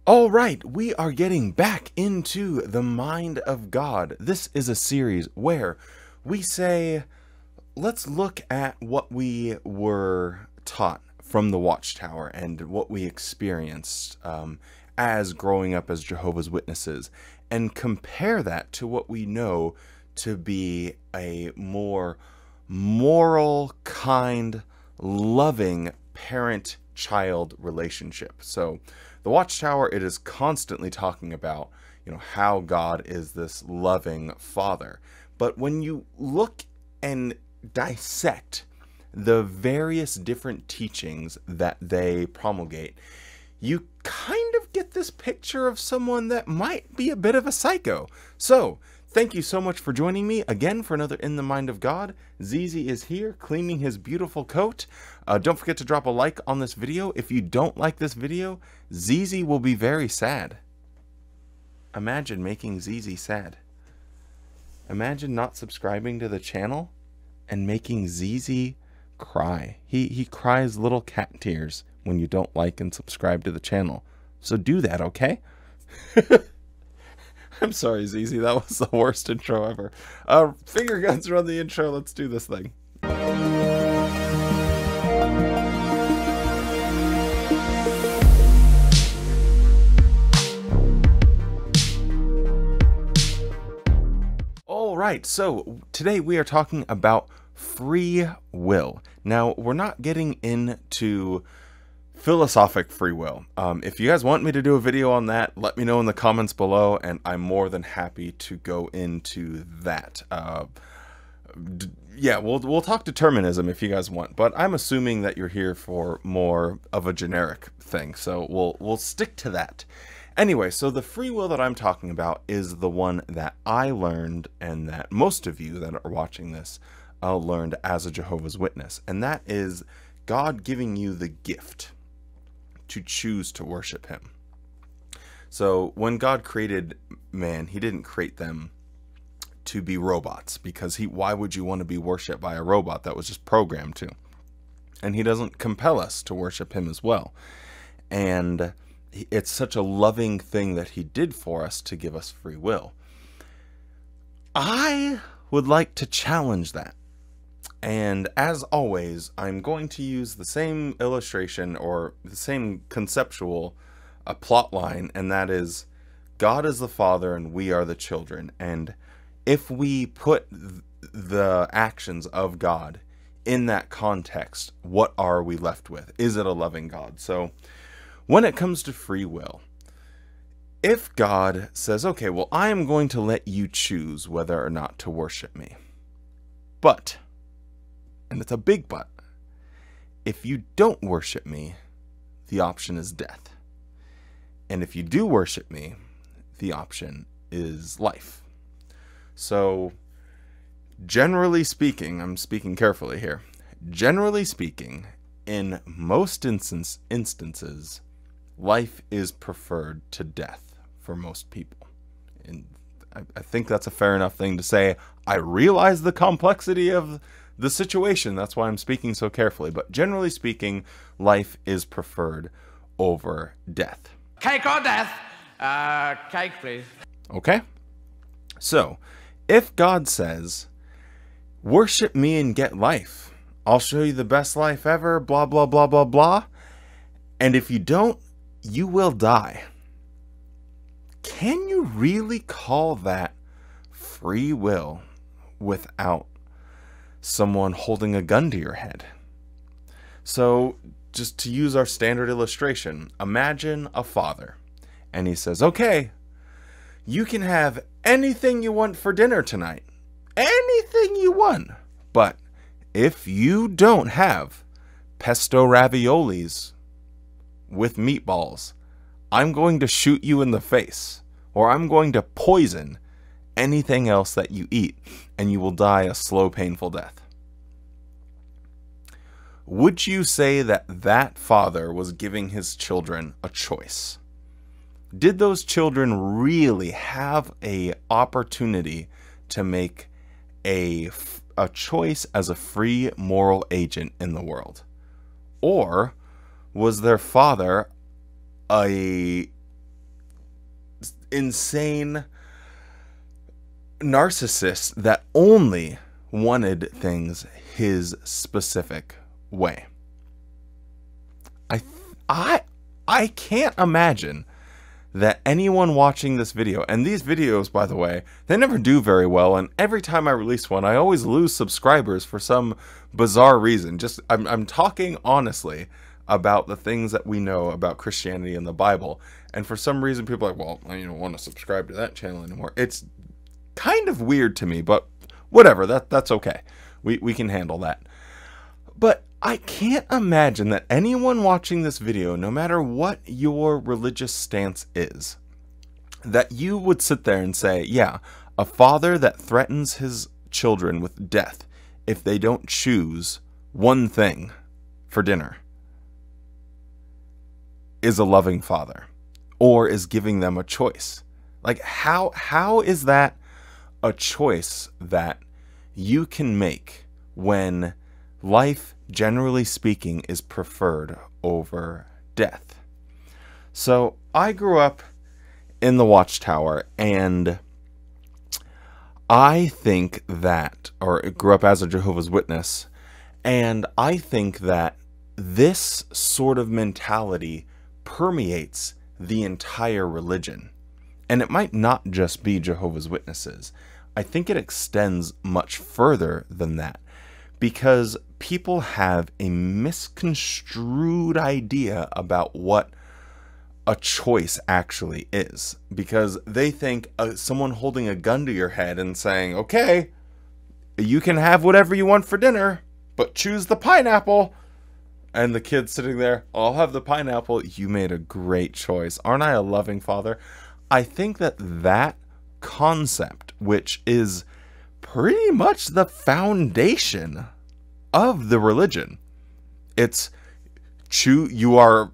All right, we are getting back into the mind of God. This is a series where we say, let's look at what we were taught from the Watchtower and what we experienced as growing up as Jehovah's Witnesses, and compare that to what we know to be a more moral, kind, loving parent-child relationship. So the Watchtower, it is constantly talking about, how God is this loving father. But when you look and dissect the various different teachings that they promulgate, you kind of get this picture of someone that might be a bit of a psycho. So, thank you so much for joining me again for another In the Mind of God. Zizi is here cleaning his beautiful coat. Don't forget to drop a like on this video. If you don't like this video, Zizi will be very sad. Imagine making Zizi sad. Imagine not subscribing to the channel and making Zizi cry. He cries little cat tears when you don't like and subscribe to the channel. So do that, okay? I'm sorry, Zizi. That was the worst intro ever. Finger guns run the intro. Let's do this thing. All right. So today we are talking about free will. Now, we're not getting into philosophic free will. If you guys want me to do a video on that, let me know in the comments below, and I'm more than happy to go into that. Yeah, we'll talk determinism if you guys want, but I'm assuming that you're here for more of a generic thing, so we'll stick to that. Anyway, so the free will that I'm talking about is the one that I learned, and that most of you that are watching this learned as a Jehovah's Witness, and that is God giving you the gift to choose to worship him. So when God created man, he didn't create them to be robots, because why would you want to be worshipped by a robot that was just programmed to? And he doesn't compel us to worship him as well. And it's such a loving thing that he did for us to give us free will. I would like to challenge that. And as always, I'm going to use the same illustration or the same conceptual plot line, and that is God is the Father and we are the children. And if we put the actions of God in that context, what are we left with? Is it a loving God? So when it comes to free will, if God says, okay, well, I am going to let you choose whether or not to worship me, but, and it's a big but, if you don't worship me, the option is death. And if you do worship me, the option is life. So, generally speaking, I'm speaking carefully here, generally speaking, in most instances, life is preferred to death for most people. And I think that's a fair enough thing to say. I realize the complexity of the situation. That's why I'm speaking so carefully. But generally speaking, life is preferred over death. Cake or death? Cake, please. Okay? So, if God says, worship me and get life, I'll show you the best life ever, blah, blah, blah, blah, blah, and if you don't, you will die. Can you really call that free will without someone holding a gun to your head? So, just to use our standard illustration, imagine a father, and he says, okay, you can have anything you want for dinner tonight. Anything you want. But if you don't have pesto raviolis with meatballs, I'm going to shoot you in the face, or I'm going to poison anything else that you eat, and you will die a slow, painful death. Would you say that that father was giving his children a choice? Did those children really have an opportunity to make a choice as a free moral agent in the world? Or was their father a insane narcissist that only wanted things his specific way. I can't imagine that anyone watching this video, and these videos, by the way, they never do very well, and every time I release one, I always lose subscribers for some bizarre reason. Just, I'm talking honestly about the things that we know about Christianity and the Bible, and for some reason people are like, well, I don't want to subscribe to that channel anymore. It's kind of weird to me, but whatever, that's okay. We can handle that. But I can't imagine that anyone watching this video, no matter what your religious stance is, that you would sit there and say, yeah, a father that threatens his children with death if they don't choose one thing for dinner is a loving father, or is giving them a choice. Like, how is that a choice that you can make when life, generally speaking, is preferred over death? So I grew up in the Watchtower, and I think that, or grew up as a Jehovah's Witness, and I think that this sort of mentality permeates the entire religion. And it might not just be Jehovah's Witnesses. I think it extends much further than that, because people have a misconstrued idea about what a choice actually is, because they think someone holding a gun to your head and saying, okay, you can have whatever you want for dinner, but choose the pineapple. And the kid sitting there, I'll have the pineapple. You made a great choice. Aren't I a loving father? I think that concept, which is pretty much the foundation of the religion, it's you are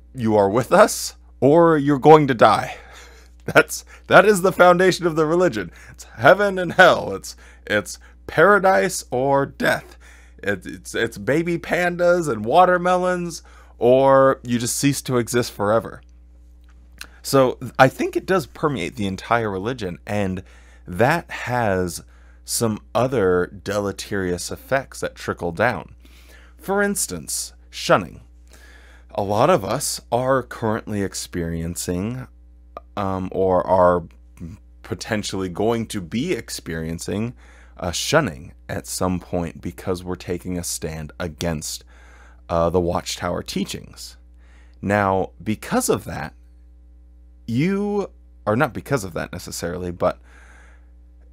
with us or you're going to die. That is the foundation of the religion. It's heaven and hell. It's paradise or death. It's baby pandas and watermelons, or you just cease to exist forever. So I think it does permeate the entire religion, and that has some other deleterious effects that trickle down. For instance, shunning. A lot of us are currently experiencing, or are potentially going to be experiencing, shunning at some point because we're taking a stand against the Watchtower teachings. Now, because of that, not because of that necessarily, but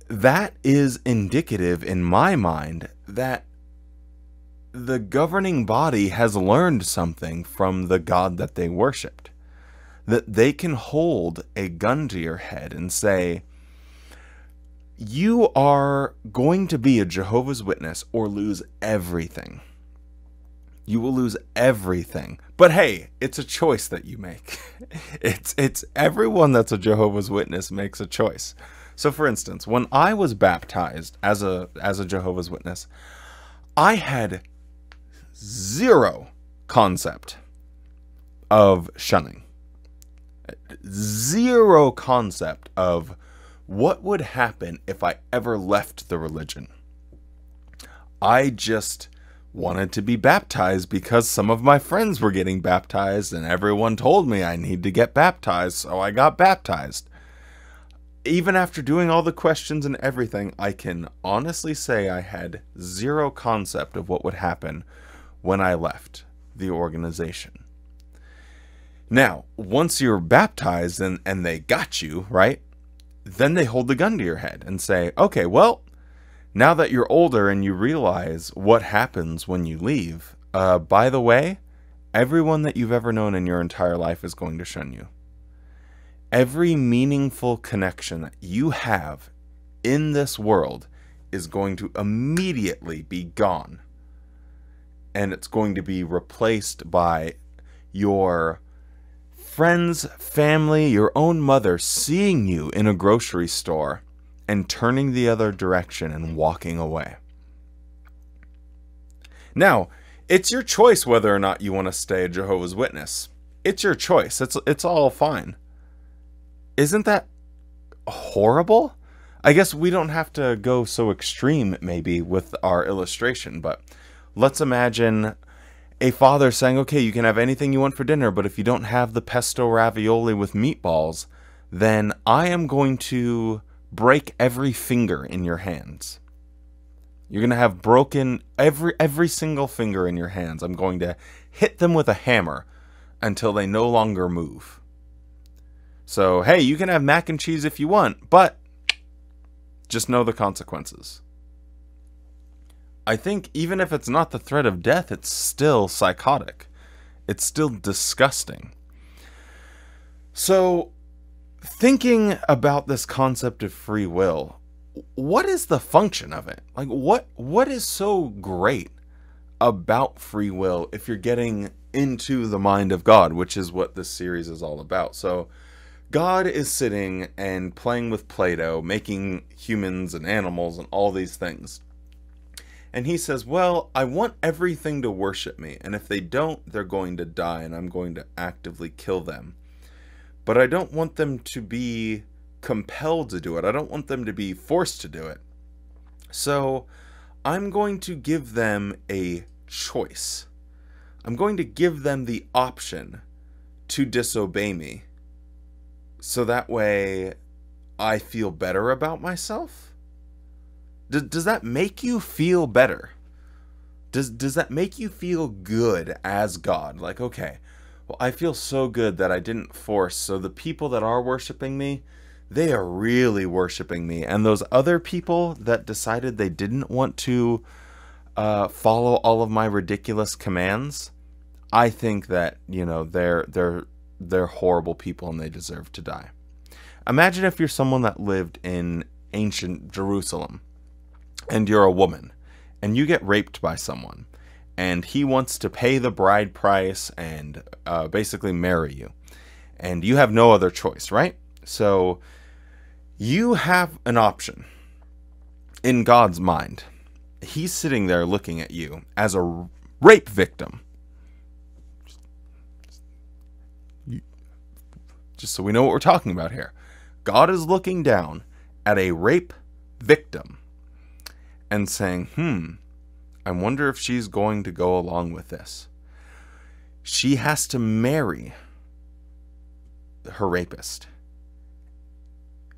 that is indicative in my mind that the governing body has learned something from the God that they worshipped. That they can hold a gun to your head and say, you are going to be a Jehovah's Witness or lose everything. You will lose everything. But hey, it's a choice that you make. It's everyone that's a Jehovah's Witness makes a choice. So for instance, when I was baptized as a Jehovah's Witness, I had zero concept of shunning. Zero concept of what would happen if I ever left the religion. I just wanted to be baptized because some of my friends were getting baptized and everyone told me I need to get baptized, so I got baptized. Even after doing all the questions and everything, I can honestly say I had zero concept of what would happen when I left the organization. Now, once you're baptized and they got you, right? Then they hold the gun to your head and say, okay, well, now that you're older and you realize what happens when you leave, by the way, everyone that you've ever known in your entire life is going to shun you. Every meaningful connection that you have in this world is going to immediately be gone. And it's going to be replaced by your friends, family, your own mother seeing you in a grocery store and turning the other direction and walking away. Now, it's your choice whether or not you want to stay a Jehovah's Witness. It's your choice. It's all fine. Isn't that horrible? I guess we don't have to go so extreme maybe with our illustration, but let's imagine a father saying, okay, you can have anything you want for dinner, but if you don't have the pesto ravioli with meatballs, then I am going to break every finger in your hands. You're going to have broken every single finger in your hands. I'm going to hit them with a hammer until they no longer move. So, hey, you can have mac and cheese if you want, but just know the consequences. I think even if it's not the threat of death, it's still psychotic. It's still disgusting. So, thinking about this concept of free will, what is the function of it? Like, what is so great about free will if you're getting into the mind of God, which is what this series is all about? So, God is sitting and playing with Play-Doh, making humans and animals and all these things. And he says, well, I want everything to worship me, and if they don't, they're going to die, and I'm going to actively kill them. But I don't want them to be compelled to do it. I don't want them to be forced to do it. So I'm going to give them a choice. I'm going to give them the option to disobey me. So that way I feel better about myself? Does that make you feel better? Does that make you feel good as God? Like, okay, well, I feel so good that I didn't force, so the people that are worshiping me, they are really worshiping me. And those other people that decided they didn't want to follow all of my ridiculous commands, I think that, you know, they're horrible people and they deserve to die. Imagine if you're someone that lived in ancient Jerusalem and you're a woman and you get raped by someone and he wants to pay the bride price and basically marry you, and you have no other choice, right? So you have an option. In God's mind, he's sitting there looking at you as a rape victim. Just so we know what we're talking about here. God is looking down at a rape victim and saying, I wonder if she's going to go along with this. She has to marry her rapist.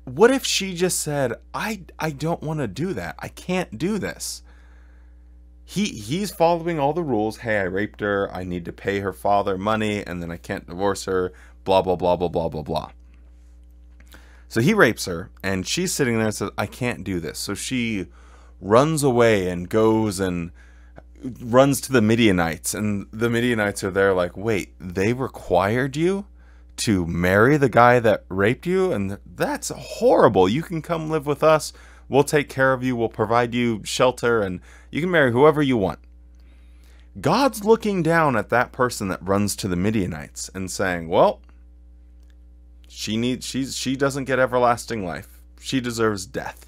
What if she just said, I don't want to do that. I can't do this. He's following all the rules. Hey, I raped her. I need to pay her father money, and then I can't divorce her. Blah, blah, blah, blah, blah, blah, blah. So he rapes her, and she's sitting there and says, I can't do this. So she runs away and goes and runs to the Midianites. And the Midianites are there like, wait, they required you to marry the guy that raped you? And that's horrible. You can come live with us. We'll take care of you. We'll provide you shelter, and you can marry whoever you want. God's looking down at that person that runs to the Midianites and saying, well, she doesn't get everlasting life. She deserves death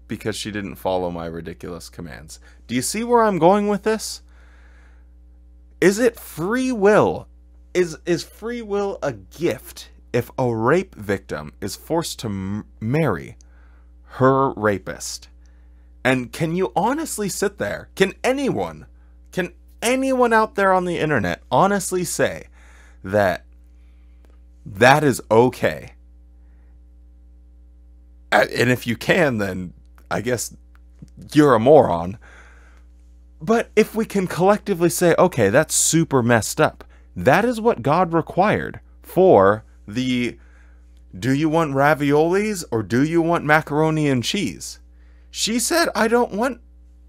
because she didn't follow my ridiculous commands. Do you see where I'm going with this? Is it free will? Is free will a gift if a rape victim is forced to marry her rapist? And can you honestly sit there? Can anyone out there on the internet honestly say that is okay? And if you can, then I guess you're a moron. But if we can collectively say, okay, that's super messed up. That is what God required for the, do you want raviolis or do you want macaroni and cheese? She said, I don't want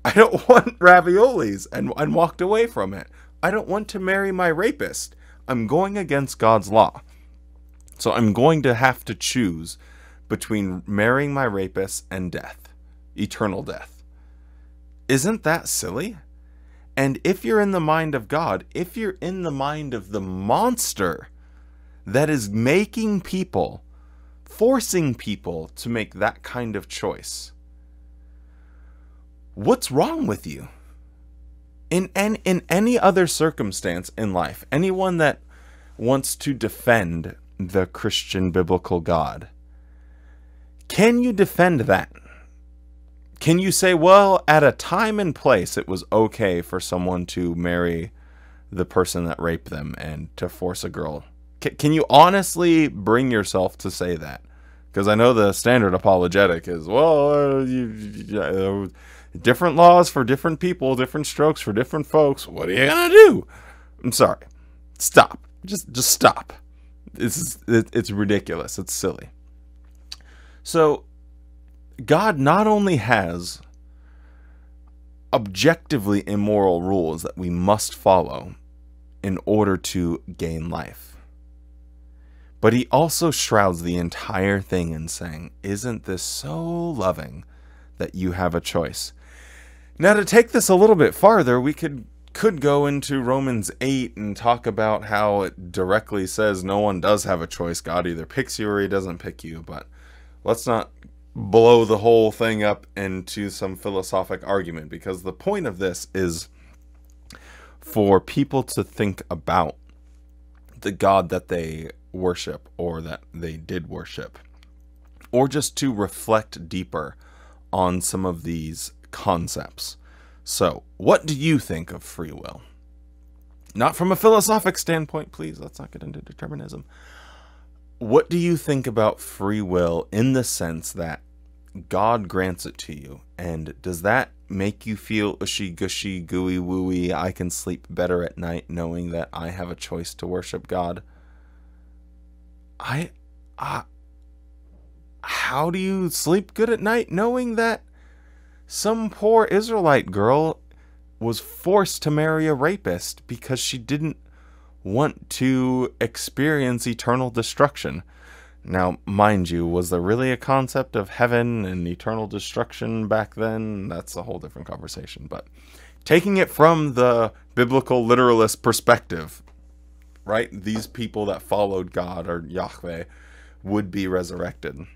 raviolis, and walked away from it. I don't want to marry my rapist. I'm going against God's law. So I'm going to have to choose between marrying my rapist and death, eternal death. Isn't that silly? And if you're in the mind of God, if you're in the mind of the monster that is making people, forcing people to make that kind of choice, what's wrong with you? In any other circumstance in life, anyone that wants to defend the Christian biblical God. Can you defend that? Can you say, well, at a time and place, it was okay for someone to marry the person that raped them and to force a girl? Can you honestly bring yourself to say that? Because I know the standard apologetic is, well, different laws for different people, different strokes for different folks. What are you going to do? I'm sorry. Stop. Just stop. It's ridiculous. It's silly. So, God not only has objectively immoral rules that we must follow in order to gain life, but he also shrouds the entire thing in saying, isn't this so loving that you have a choice? Now, to take this a little bit farther, we could go into Romans 8 and talk about how it directly says no one does have a choice. God either picks you or he doesn't pick you, but let's not blow the whole thing up into some philosophic argument, because the point of this is for people to think about the God that they worship or that they did worship, or just to reflect deeper on some of these concepts. So, what do you think of free will? Not from a philosophic standpoint, please. Let's not get into determinism. What do you think about free will in the sense that God grants it to you? And does that make you feel ushy gushy, gooey wooey, I can sleep better at night knowing that I have a choice to worship God? How do you sleep good at night knowing that some poor Israelite girl was forced to marry a rapist because she didn't want to experience eternal destruction? Now, mind you, was there really a concept of heaven and eternal destruction back then? That's a whole different conversation. But taking it from the biblical literalist perspective, right? These people that followed God or Yahweh would be resurrected.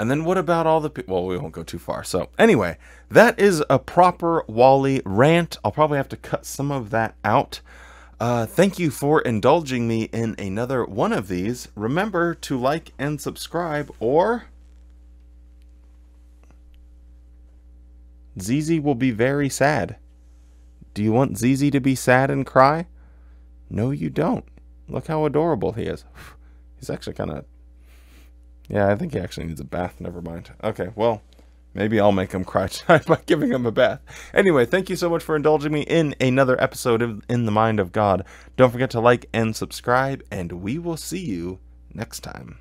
And then what about all the people? Well, we won't go too far. So anyway, that is a proper Wally rant. I'll probably have to cut some of that out. Thank you for indulging me in another one of these. Remember to like and subscribe, or Zizi will be very sad. Do you want Zizi to be sad and cry? No, you don't. Look how adorable he is. He's actually kind of... Yeah, I think he actually needs a bath. Never mind. Okay, well, maybe I'll make him cry tonight by giving him a bath. Anyway, thank you so much for indulging me in another episode of In the Mind of God. Don't forget to like and subscribe, and we will see you next time.